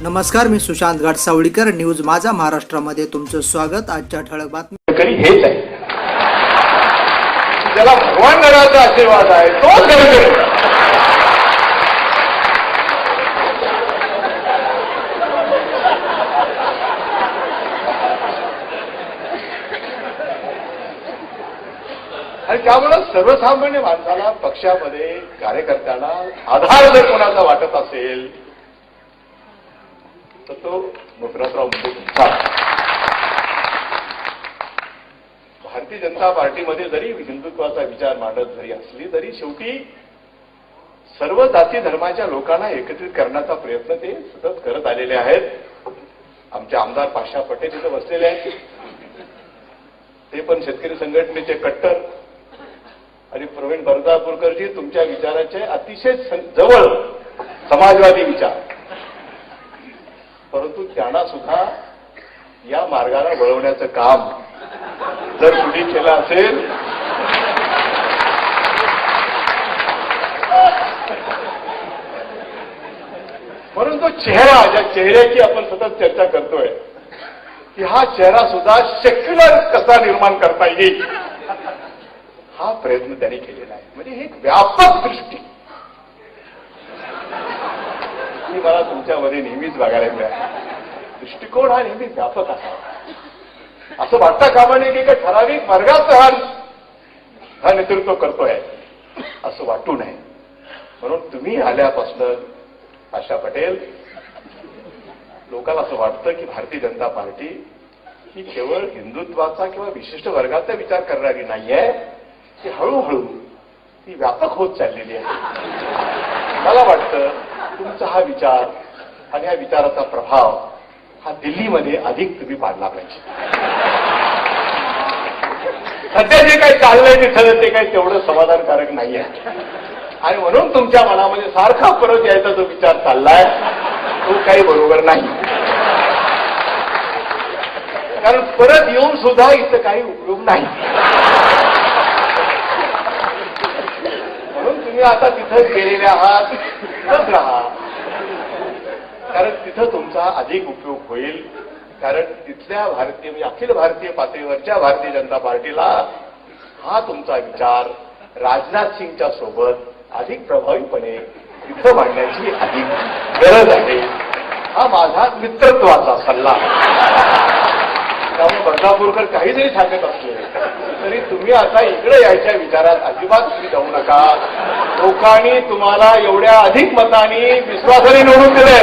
नमस्कार, मी सुशांत घाटसावळीकर. न्यूज माझा महाराष्ट्रामध्ये तुमचं स्वागत. आजच्या ठळक बातमी हेच आहे, ज्याला भगवान घराचा आशीर्वाद आहे तोच गरजेचं. आणि त्यामुळे सर्वसामान्य माणसाला, पक्षामध्ये कार्यकर्त्यांना आधार जर कोणाचा वाटत असेल तर तो मुखराजराव तुमचा. भारतीय जनता पार्टीमध्ये जरी हिंदुत्वाचा विचार मांडत जरी असली तरी शेवटी सर्व जाती धर्माच्या लोकांना एकत्रित करण्याचा प्रयत्न ते सतत करत आलेले आहेत. आमचे आमदार पाशा पटेल इथं बसलेले आहेत, ते पण शेतकरी संघटनेचे कट्टर, आणि प्रवीण बर्दापूरकरजी तुमच्या विचाराचे अतिशय जवळ समाजवादी विचार, परंतु त्यांना सुद्धा या मार्गाला वळवण्याचं काम जर कुणी केलं असेल परंतु चेहरा, ज्या चेहऱ्याची आपण सतत चर्चा करतोय की हा चेहरा सुद्धा सेक्युलर कसा निर्माण करता येईल, हा प्रयत्न त्यांनी केलेला आहे. म्हणजे ही एक व्यापक दृष्टी ही मला तुमच्यामध्ये नेहमीच बघायला मिळाली. दृष्टिकोन हा नेहमी व्यापक असावा. असं वाटता कामा नये की एका ठराविक मार्गाचं हा नेतृत्व करतोय असं वाटू नये. म्हणून तुम्ही आल्यापासून आशा पटेल, लोकांना असं वाटतं की भारतीय जनता पार्टी ही केवळ हिंदुत्वाचा किंवा विशिष्ट वर्गाचा विचार करणारी नाहीये, ती हळूहळू ती व्यापक होत चाललेली आहे. मला वाटतं तुमचा हा विचार आणि या विचाराचा प्रभाव हा दिल्लीमध्ये अधिक तुम्ही पाडला पाहिजे. सध्या जे काही चाललंय तिथं ते काही तेवढं समाधानकारक नाही आहे, आणि म्हणून तुमच्या मनामध्ये सारखा परत यायचा जो विचार चाललाय तो काही बरोबर नाही. कारण परत येऊन सुद्धा इथं काही उपयोग नाही. म्हणून तुम्ही आता तिथं गेलेले आहात, तिथंच राहा, कारण तिथं तुमचा अधिक उपयोग होईल. कारण तिथल्या भारतीय म्हणजे अखिल भारतीय पातळीवरच्या भारतीय जनता पार्टीला हा तुमचा विचार राजनाथ सिंगच्या सोबत अधिक प्रभावीपणे तिथं मांडण्याची अधिक गरज आहे. हा माझा मित्रत्वाचा सल्ला. त्यामुळे बर्दापूरकर काही जरी सांगत असले तरी तुम्ही आता इकडे यायच्या विचारात अजिबात तुम्ही जाऊ नका. लोकांनी तुम्हाला एवढ्या अधिक मतांनी विश्वासाने निवडून दिले.